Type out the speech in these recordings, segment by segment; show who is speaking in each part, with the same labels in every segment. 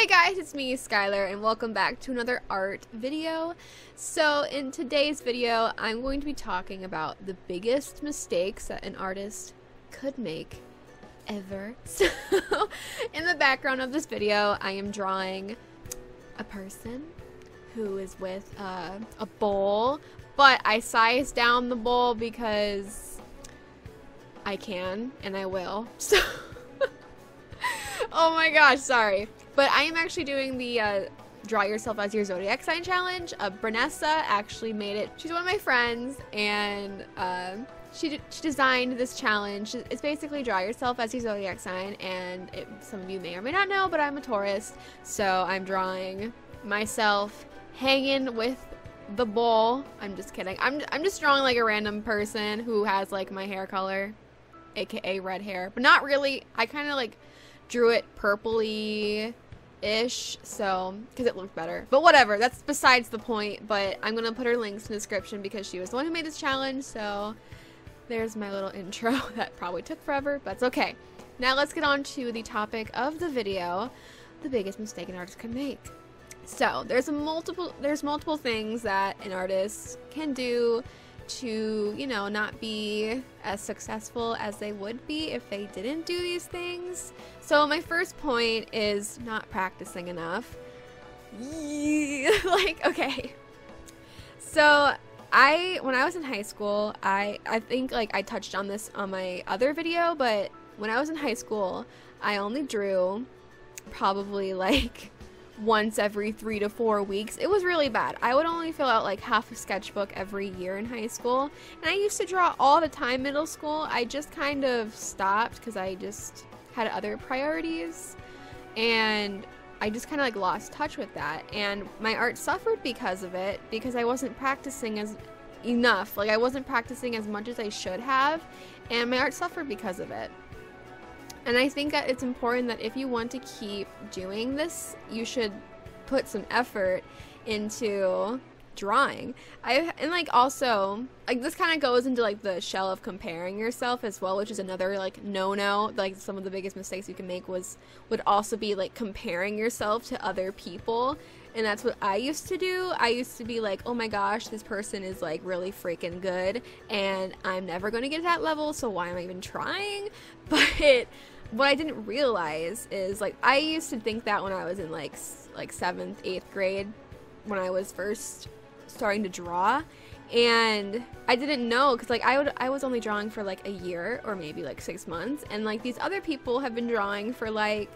Speaker 1: Hey guys, it's me, Skylar, and welcome back to another art video. So in today's video, I'm going to be talking about the biggest mistakes that an artist could make ever. So in the background of this video, I am drawing a person who is with a bowl, but I sized down the bowl because I can and I will. So oh my gosh, sorry. But I am actually doing the Draw Yourself as Your Zodiac Sign Challenge. Brunessa actually made it. She's one of my friends, and she designed this challenge. It's basically draw yourself as your zodiac sign, and some of you may or may not know, but I'm a Taurus, so I'm drawing myself hanging with the bowl. I'm just kidding. I'm just drawing like a random person who has like my hair color, aka red hair, but not really. I kind of like drew it purpley-ish, so because it looked better, but whatever, that's besides the point. But I'm gonna put her links in the description because she was the one who made this challenge. So there's my little intro that probably took forever, but it's okay. Now let's get on to the topic of the video: the biggest mistake an artist can make. So there's multiple things that an artist can do to, you know, not be as successful as they would be if they didn't do these things. So my first point is not practicing enough. Like, okay. So when I was in high school, I think like I touched on this on my other video, but when I was in high school, I only drew probably like once every 3 to 4 weeks. It was really bad. I would only fill out like half a sketchbook every year in high school, and I used to draw all the time middle school. I just kind of stopped because I just had other priorities, and I just kind of like lost touch with that, and my art suffered because of it, because I wasn't practicing enough. Like, I wasn't practicing as much as I should have, and my art suffered because of it. And I think that it's important that if you want to keep doing this, you should put some effort into drawing. And like also, like this kind of goes into like the shell of comparing yourself as well, which is another like no-no. Like some of the biggest mistakes you can make would also be like comparing yourself to other people. And that's what I used to do. I used to be like, oh my gosh, this person is like really freaking good, and I'm never going to get to that level, so why am I even trying? But what I didn't realize is, like, I used to think that when I was in like 7th, 8th grade, when I was first starting to draw, and I didn't know, because like I was only drawing for like a year or maybe like 6 months, and like these other people have been drawing for like,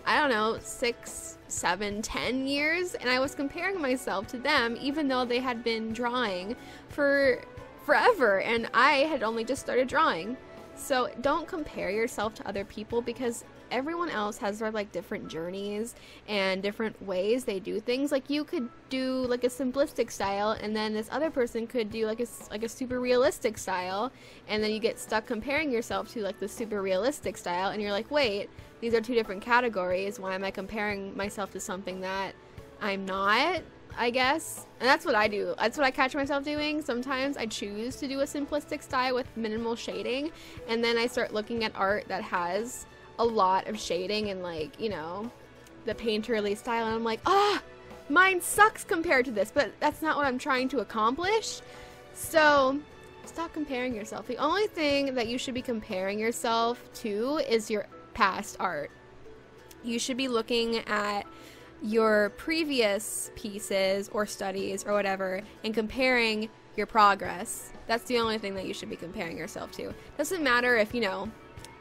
Speaker 1: I don't know, 6, 7, 10 years, and I was comparing myself to them even though they had been drawing for forever and I had only just started drawing. So don't compare yourself to other people, because everyone else has their like different journeys and different ways they do things. Like, you could do like a simplistic style, and then this other person could do like a super realistic style, and then you get stuck comparing yourself to like the super realistic style, and you're like, wait, these are two different categories. Why am I comparing myself to something that I'm not, I guess? And that's what I do. That's what I catch myself doing. Sometimes I choose to do a simplistic style with minimal shading, and then I start looking at art that has a lot of shading and, like, you know, the painterly style, and I'm like, ah, mine sucks compared to this, but that's not what I'm trying to accomplish. So stop comparing yourself. The only thing that you should be comparing yourself to is your past art. You should be looking at your previous pieces or studies or whatever and comparing your progress. That's the only thing that you should be comparing yourself to. Doesn't matter if, you know,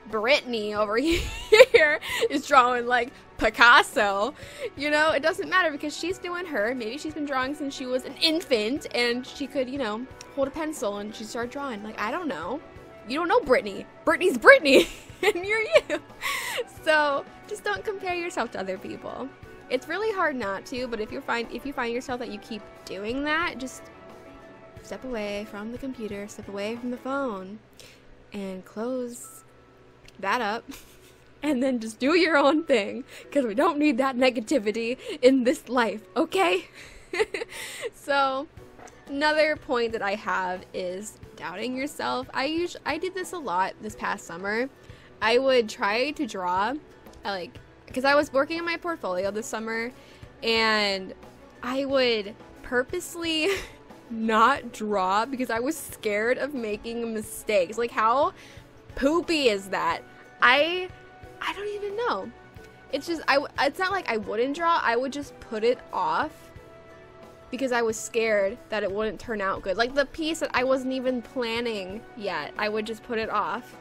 Speaker 1: Brittany over here is drawing like Picasso, you know, it doesn't matter, because she's doing her. Maybe she's been drawing since she was an infant, and she could, you know, hold a pencil and she started drawing. Like, I don't know. You don't know Brittany. Brittany's Brittany, and you're you. So just don't compare yourself to other people. It's really hard not to, but if you find yourself that you keep doing that, just step away from the computer, step away from the phone, and close that up, and then just do your own thing, because we don't need that negativity in this life, okay? So another point that I have is doubting yourself. I did this a lot this past summer. I would try to draw like because I was working on my portfolio this summer, and I would purposely not draw because I was scared of making mistakes. Like, how poopy is that? I don't even know. It's just, it's not like I wouldn't draw, I would just put it off because I was scared that it wouldn't turn out good. Like the piece that I wasn't even planning yet, I would just put it off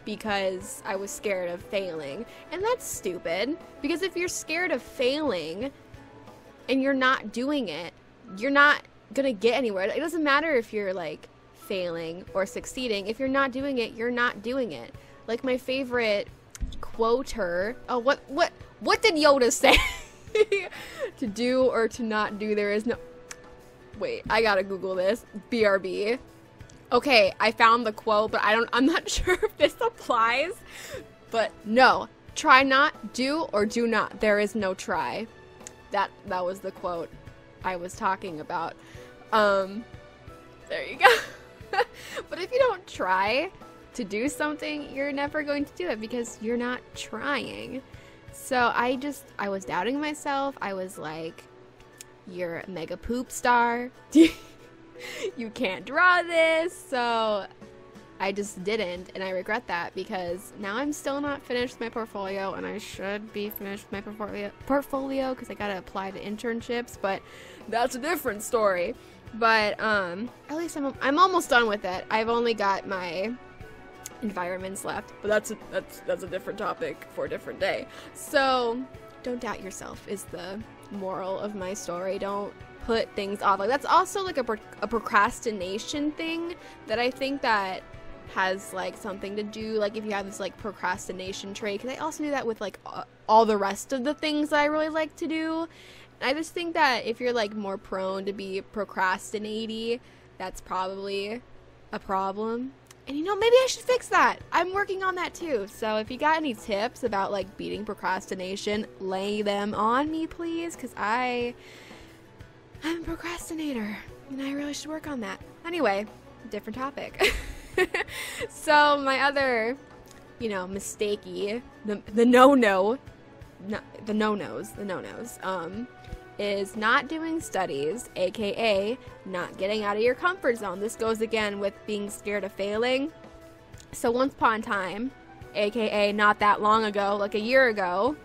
Speaker 1: because I was scared of failing. And that's stupid, because if you're scared of failing and you're not doing it, you're not gonna get anywhere. It doesn't matter if you're like failing or succeeding. If you're not doing it, you're not doing it. Like my favorite quoter, oh, what did Yoda say? To do or to not do, there is no, wait, I gotta Google this. BRB. Okay, I found the quote, but I'm not sure if this applies. But no, try not, do or do not. There is no try. That was the quote I was talking about. There you go. But if you don't try to do something, you're never going to do it because you're not trying. So I was doubting myself. I was like, you're a mega poop star. You can't draw this. So I just didn't, and I regret that because now I'm still not finished with my portfolio, and I should be finished with my portfolio because I gotta apply to internships, but that's a different story. But at least I'm almost done with it. I've only got my environments left, but that's a different topic for a different day. So don't doubt yourself is the moral of my story. Don't put things off. Like, that's also like a procrastination thing that I think that has like something to do, like if you have this like procrastination trait, because I also do that with like all the rest of the things that I really like to do. And I just think that if you're like more prone to be procrastinating, that's probably a problem. And you know, maybe I should fix that. I'm working on that too. So if you got any tips about like beating procrastination, lay them on me, please, because I'm a procrastinator and I really should work on that. Anyway, different topic. So my other, mistakey, the no-nos, is not doing studies, aka not getting out of your comfort zone. This goes again with being scared of failing. So once upon a time, aka not that long ago, like a year ago,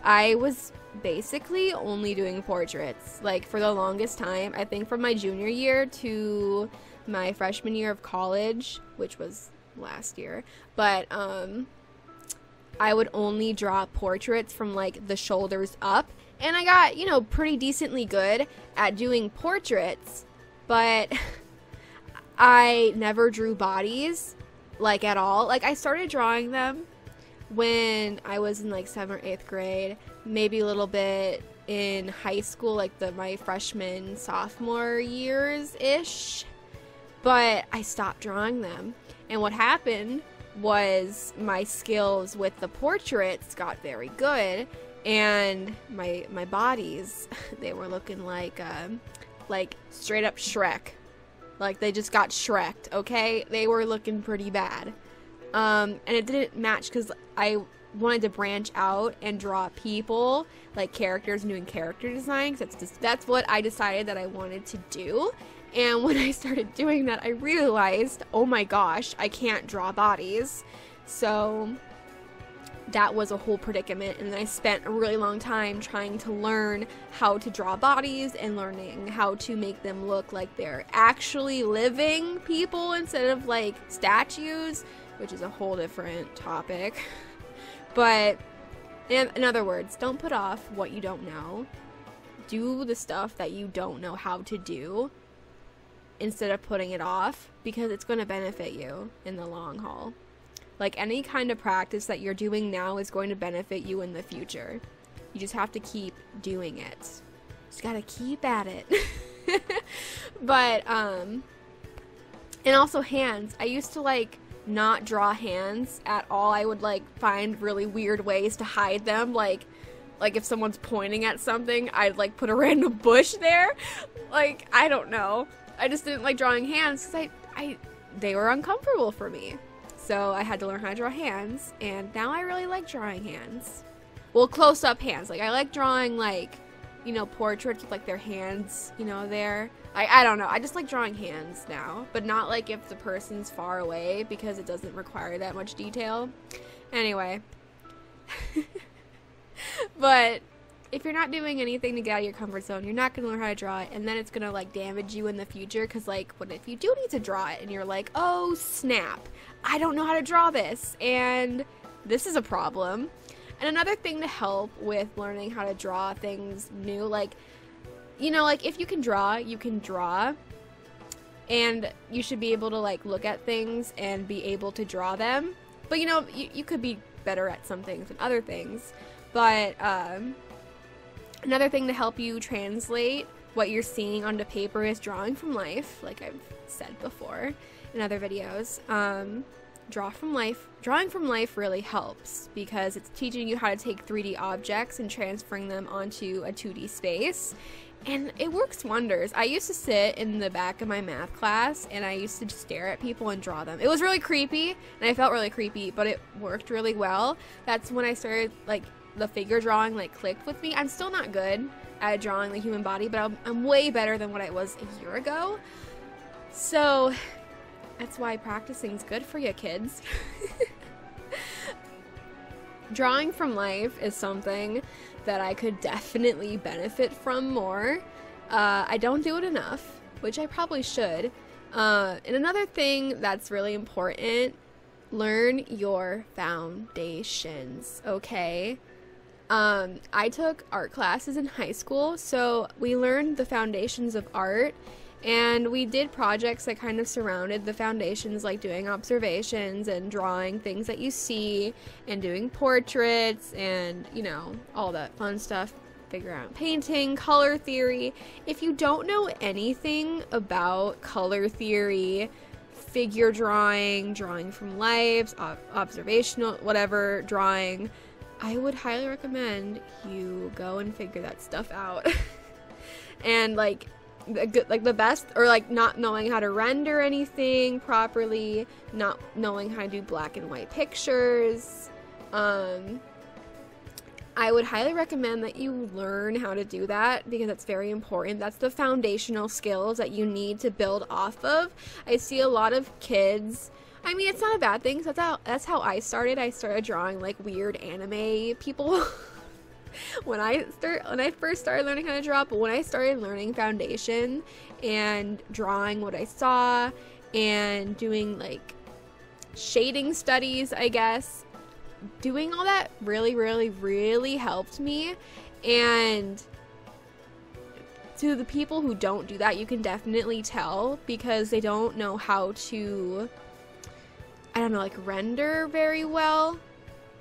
Speaker 1: I was basically only doing portraits. Like for the longest time, I think from my junior year to my freshman year of college, which was last year, but I would only draw portraits from like the shoulders up, and I got, pretty decently good at doing portraits, but I never drew bodies, like at all. Like I started drawing them when I was in like 7th or 8th grade, maybe a little bit in high school, like my freshman, sophomore years-ish. But I stopped drawing them. And what happened was my skills with the portraits got very good, and my bodies, they were looking like straight up Shrek. Like they just got Shrek'd, okay? They were looking pretty bad. And it didn't match because I wanted to branch out and draw people, like characters, and doing character design, because that's what I decided that I wanted to do. And when I started doing that, I realized, oh my gosh, I can't draw bodies. So that was a whole predicament, and I spent a really long time trying to learn how to draw bodies and learning how to make them look like they're actually living people instead of like statues, which is a whole different topic. But in other words, don't put off what you don't know. Do the stuff that you don't know how to do instead of putting it off, because it's going to benefit you in the long haul. Like any kind of practice that you're doing now is going to benefit you in the future. You just have to keep doing it. Just gotta keep at it. But and also hands. I used to like not draw hands at all. I would like find really weird ways to hide them, like if someone's pointing at something, I'd like put a random bush there. Like, I don't know. I just didn't like drawing hands because they were uncomfortable for me. So I had to learn how to draw hands, and now I really like drawing hands. well, close-up hands. Like, I like drawing, like, you know, portraits with, like, their hands, you know, there. I don't know. I just like drawing hands now, but not, like, if the person's far away, because it doesn't require that much detail. Anyway. But if you're not doing anything to get out of your comfort zone, you're not going to learn how to draw it, and then it's going to, like, damage you in the future, because, like, what if you do need to draw it, and you're like, oh, snap, I don't know how to draw this, and this is a problem. And another thing to help with learning how to draw things new, like, you know, like, if you can draw, you can draw, and you should be able to, like, look at things and be able to draw them, but, you know, you could be better at some things than other things, but, another thing to help you translate what you're seeing onto paper is drawing from life, like I've said before in other videos. Drawing from life really helps because it's teaching you how to take 3D objects and transferring them onto a 2D space, and it works wonders. I used to sit in the back of my math class and I used to just stare at people and draw them. It was really creepy, and I felt really creepy, but it worked really well. That's when I started, like, the figure drawing, like, clicked with me. I'm still not good at drawing the human body, but I'm way better than what I was a year ago. So that's why practicing's good for you, kids. Drawing from life is something that I could definitely benefit from more. I don't do it enough, which I probably should. And another thing that's really important, learn your foundations, okay? I took art classes in high school, so we learned the foundations of art, and we did projects that kind of surrounded the foundations, like doing observations and drawing things that you see, and doing portraits, and, you know, all that fun stuff, figure out painting, color theory. If you don't know anything about color theory, figure drawing, drawing from life, observational, whatever, drawing, I would highly recommend you go and figure that stuff out. And, like, the best, or, like, not knowing how to render anything properly, not knowing how to do black and white pictures, I would highly recommend that you learn how to do that, because that's very important. That's the foundational skills that you need to build off of. I see a lot of kids, I mean, it's not a bad thing. So that's how I started. I started drawing, like, weird anime people when I first started learning how to draw. But when I started learning foundation and drawing what I saw and doing, like, shading studies, I guess, doing all that really, really, really helped me. And to the people who don't do that, you can definitely tell, because they don't know how to, I don't know, like, render very well.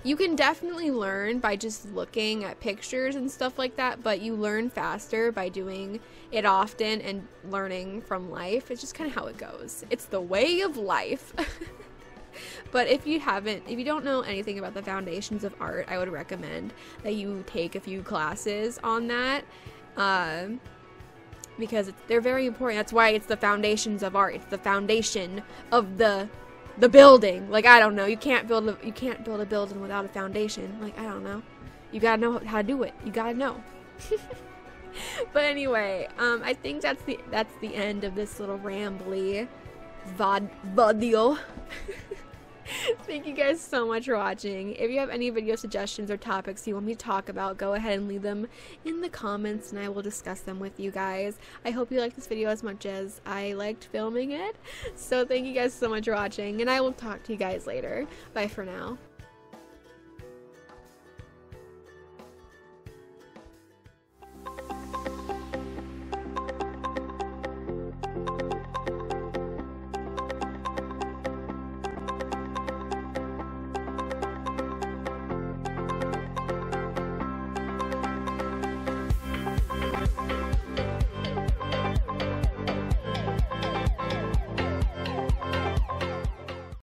Speaker 1: You can definitely learn by just looking at pictures and stuff like that, but you learn faster by doing it often and learning from life. It's just kind of how it goes. It's the way of life. But if you don't know anything about the foundations of art, I would recommend that you take a few classes on that, because they're very important. That's why it's the foundations of art. It's the foundation of the building. Like, I don't know, you can't build a building without a foundation. Like, I don't know, you gotta know how to do it. You gotta know. But anyway, I think that's the end of this little rambly video. Thank you guys so much for watching. If you have any video suggestions or topics you want me to talk about, go ahead and leave them in the comments and I will discuss them with you guys. I hope you liked this video as much as I liked filming it. So thank you guys so much for watching, and I will talk to you guys later. Bye for now.